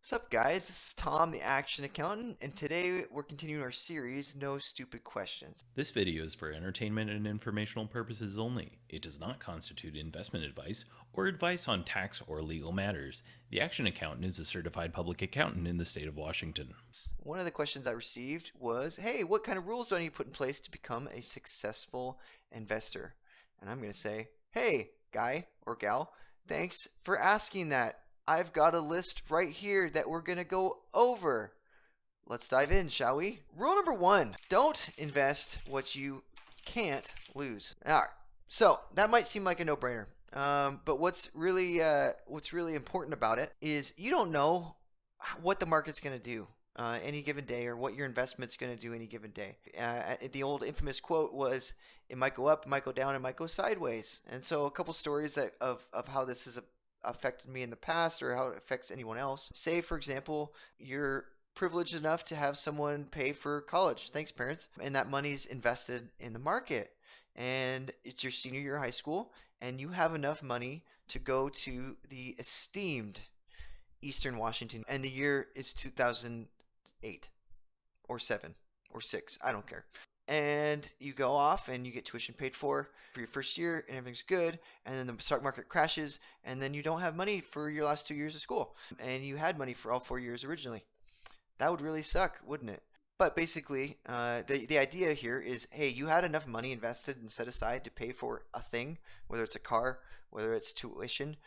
What's up, guys? This is Tom, the Action Accountant, and today we're continuing our series, No Stupid Questions. This video is for entertainment and informational purposes only. It does not constitute investment advice or advice on tax or legal matters. The Action Accountant is a certified public accountant in the state of Washington. One of the questions I received was, hey, what kind of rules do I need to put in place to become a successful investor? And I'm going to say, hey, guy or gal, thanks for asking that. I've got a list right here that we're going to go over. Let's dive in, shall we? Rule number one, don't invest what you can't lose. All right, so that might seem like a no-brainer. But what's really important about it is you don't know what the market's going to do any given day, or what your investment's going to do any given day. The old infamous quote was, "It might go up, it might go down, it might go sideways." And so, a couple stories of how this has affected me in the past, or how it affects anyone else. Say, for example, you're privileged enough to have someone pay for college. Thanks, parents. And that money's invested in the market. And it's your senior year of high school, and you have enough money to go to the esteemed Eastern Washington, and the year is 2008 or 7 or 6, I don't care. And you go off and you get tuition paid for your first year, and everything's good, and then the stock market crashes, and then you don't have money for your last 2 years of school, and you had money for all 4 years originally. That would really suck, wouldn't it? But basically, the idea here is, hey, you had enough money invested and set aside to pay for a thing, whether it's a car, whether it's tuition,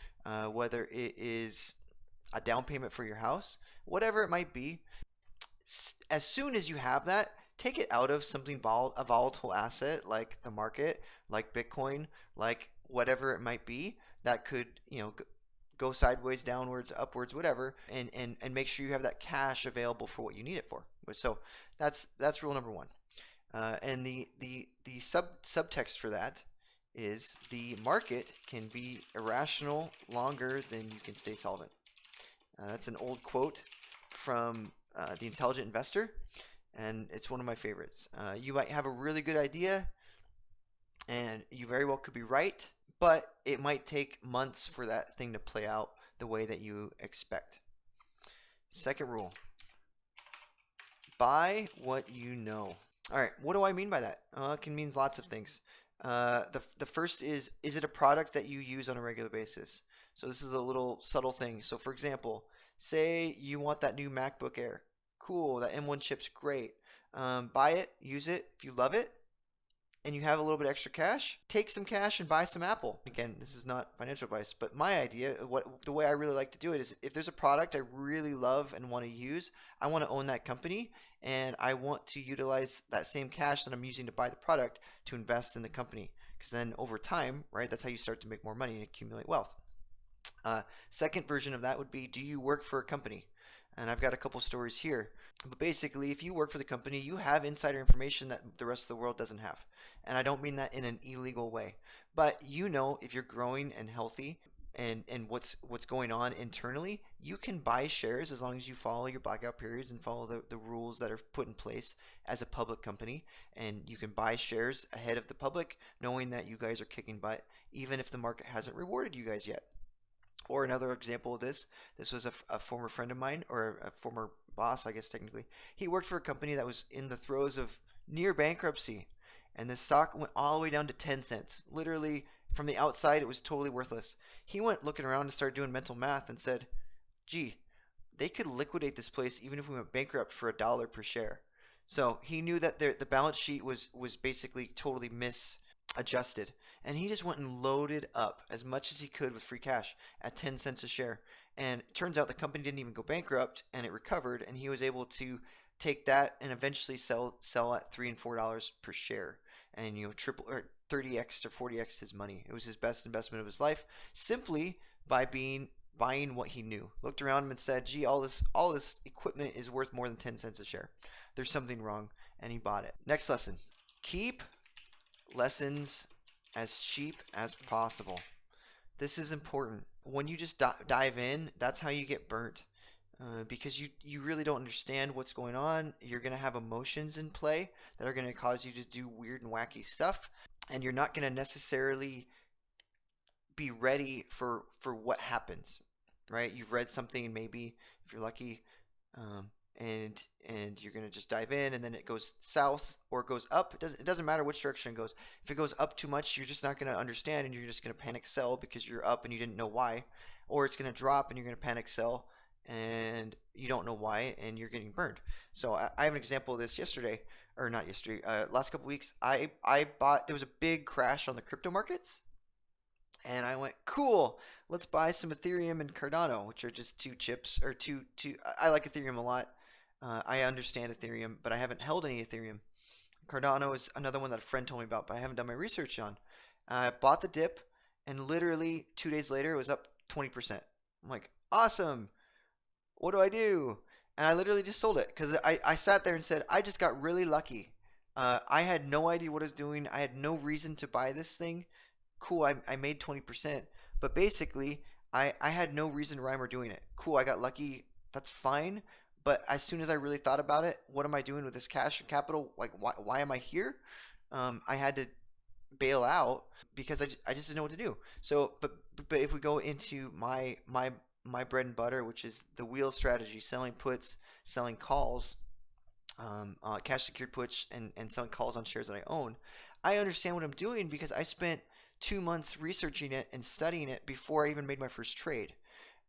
whether it is a down payment for your house, whatever it might be. As soon as you have that, take it out of something a volatile asset like the market, like Bitcoin, like whatever it might be that could, go sideways, downwards, upwards, whatever, and make sure you have that cash available for what you need it for. So that's rule number one. And the subtext for that is the market can be irrational longer than you can stay solvent. That's an old quote from The Intelligent Investor, and it's one of my favorites. You might have a really good idea, and you very well could be right, but it might take months for that thing to play out the way that you expect. Second rule, buy what you know. All right, what do I mean by that? It can mean lots of things. The first is it a product that you use on a regular basis? So this is a little subtle thing. So for example, say you want that new MacBook Air. Cool, that M1 chip's great. Buy it, use it. If you love it, and you have a little bit extra cash, take some cash and buy some Apple. Again, this is not financial advice, but my idea, the way I really like to do it is, if there's a product I really love and want to use, I want to own that company, and I want to utilize that same cash that I'm using to buy the product to invest in the company. Because then over time, right, that's how you start to make more money and accumulate wealth. Second version of that would be, do you work for a company? And I've got a couple stories here. But basically, if you work for the company, you have insider information that the rest of the world doesn't have. And I don't mean that in an illegal way. But if you're growing and healthy, and what's going on internally, you can buy shares as long as you follow your blackout periods and follow the rules that are put in place as a public company. And you can buy shares ahead of the public, knowing that you guys are kicking butt, even if the market hasn't rewarded you guys yet. Or another example of this was a former friend of mine, or a former boss, I guess technically. He worked for a company that was in the throes of near bankruptcy, and the stock went all the way down to 10 cents. Literally, from the outside, it was totally worthless. He went looking around and started doing mental math and said, gee, they could liquidate this place even if we went bankrupt for $1 per share. So he knew that the balance sheet was basically totally misadjusted. And he just went and loaded up as much as he could with free cash at 10 cents a share. And it turns out the company didn't even go bankrupt, and it recovered, and he was able to take that and eventually sell at $3 and $4 per share, and triple or 30x to 40x his money. It was his best investment of his life, simply by buying what he knew. Looked around him and said, gee, all this equipment is worth more than 10 cents a share. There's something wrong, and he bought it. Next lesson. Keep lessons as cheap as possible. This is important. When you just dive in, that's how you get burnt. Because you really don't understand what's going on. You're going to have emotions in play that are going to cause you to do weird and wacky stuff. And you're not going to necessarily be ready for what happens, right? You've read something maybe if you're lucky, um, and you're gonna just dive in, and then it goes south or it goes up. It doesn't matter which direction it goes. If it goes up too much, you're just not gonna understand, and you're just gonna panic sell because you're up and you didn't know why, or it's gonna drop and you're gonna panic sell and you don't know why, and you're getting burned. So I have an example of this yesterday, or not yesterday, last couple weeks. I bought. There was a big crash on the crypto markets, and I went, cool, let's buy some Ethereum and Cardano, which are just two chips, or two. I like Ethereum a lot. I understand Ethereum, but I haven't held any Ethereum. Cardano is another one that a friend told me about, but I haven't done my research on. I bought the dip, and literally 2 days later, it was up 20%. I'm like, awesome. What do I do? And I literally just sold it because I sat there and said, I just got really lucky. I had no idea what I was doing. I had no reason to buy this thing. Cool, I made 20%, but basically, I had no reason, rhyme, or doing it. Cool, I got lucky. That's fine. But as soon as I really thought about it, what am I doing with this cash and capital? Like, why am I here? I had to bail out because I just didn't know what to do. So, but if we go into my bread and butter, which is the wheel strategy, selling puts, selling calls, cash secured puts, and selling calls on shares that I own, I understand what I'm doing because I spent 2 months researching it and studying it before I even made my first trade.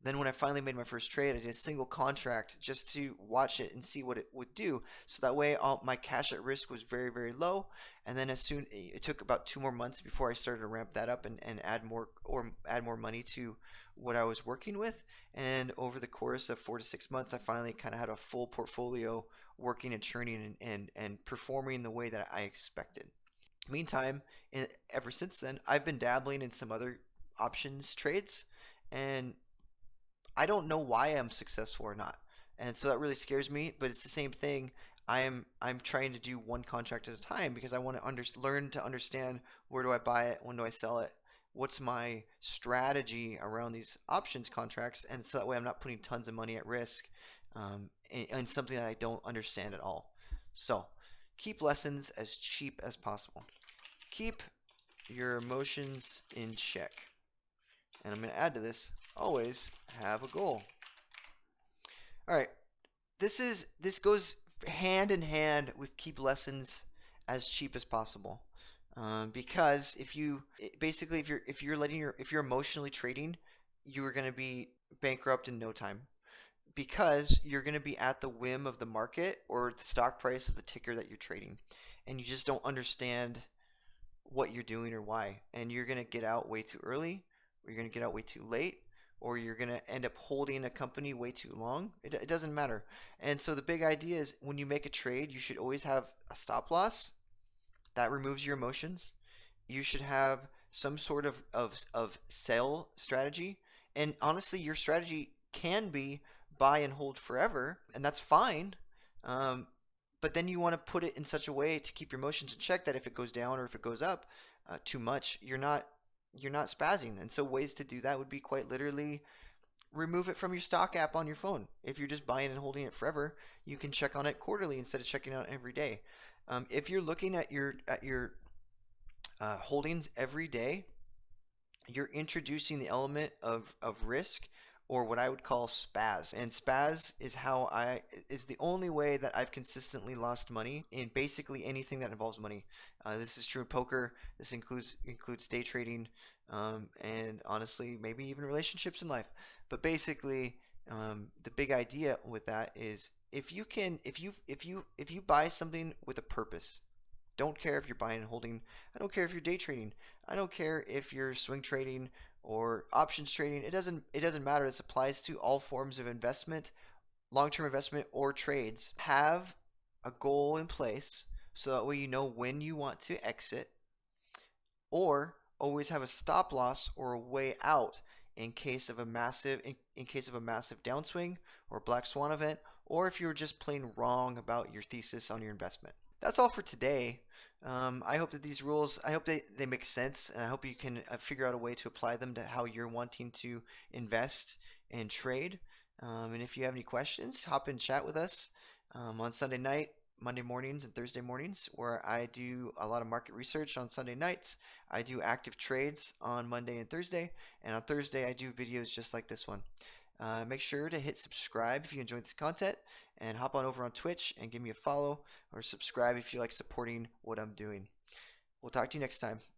Then when I finally made my first trade, I did a single contract just to watch it and see what it would do. So that way, all my cash at risk was very, very low. And then it took about 2 more months before I started to ramp that up and add more money to what I was working with. And over the course of 4 to 6 months, I finally kind of had a full portfolio working and churning and performing the way that I expected. Meantime, ever since then, I've been dabbling in some other options trades, and I don't know why I'm successful or not. And so that really scares me, but it's the same thing. I'm trying to do one contract at a time because I want to learn to understand where do I buy it, when do I sell it, what's my strategy around these options contracts, and so that way I'm not putting tons of money at risk in something that I don't understand at all. So keep lessons as cheap as possible. Keep your emotions in check. And I'm going to add to this, always have a goal. All right, this goes hand in hand with keep lessons as cheap as possible. Because if you basically if you're emotionally trading, you are going to be bankrupt in no time because you're going to be at the whim of the market or the stock price of the ticker that you're trading, and you just don't understand what you're doing or why, and you're going to get out way too early, or you're going to get out way too late, or you're going to end up holding a company way too long. It doesn't matter. And so the big idea is when you make a trade, you should always have a stop loss that removes your emotions. You should have some sort of sell strategy. And honestly, your strategy can be buy and hold forever, and that's fine. Um, but then you want to put it in such a way to keep your emotions in check that if it goes down or if it goes up too much, you're not spazzing. And so ways to do that would be quite literally remove it from your stock app on your phone. If you're just buying and holding it forever, you can check on it quarterly instead of checking out every day. If you're looking at your holdings every day, you're introducing the element of risk, or what I would call spaz. And spaz is the only way that I've consistently lost money in basically anything that involves money. This is true in poker. This includes day trading, and honestly, maybe even relationships in life. But basically, the big idea with that is if you buy something with a purpose. Don't care if you're buying and holding. I don't care if you're day trading. I don't care if you're swing trading or options trading. It doesn't matter. This applies to all forms of investment, long-term investment or trades. Have a goal in place so that way you know when you want to exit, or always have a stop loss or a way out in case of a massive downswing or black swan event, or if you're just plain wrong about your thesis on your investment. That's all for today. I hope that these rules, I hope they make sense, and I hope you can figure out a way to apply them to how you're wanting to invest and trade. And if you have any questions, hop in chat with us on Sunday night, Monday mornings, and Thursday mornings, where I do a lot of market research on Sunday nights. I do active trades on Monday and Thursday, and on Thursday I do videos just like this one. Make sure to hit subscribe if you enjoyed this content, and hop on over on Twitch and give me a follow or subscribe if you like supporting what I'm doing. We'll talk to you next time.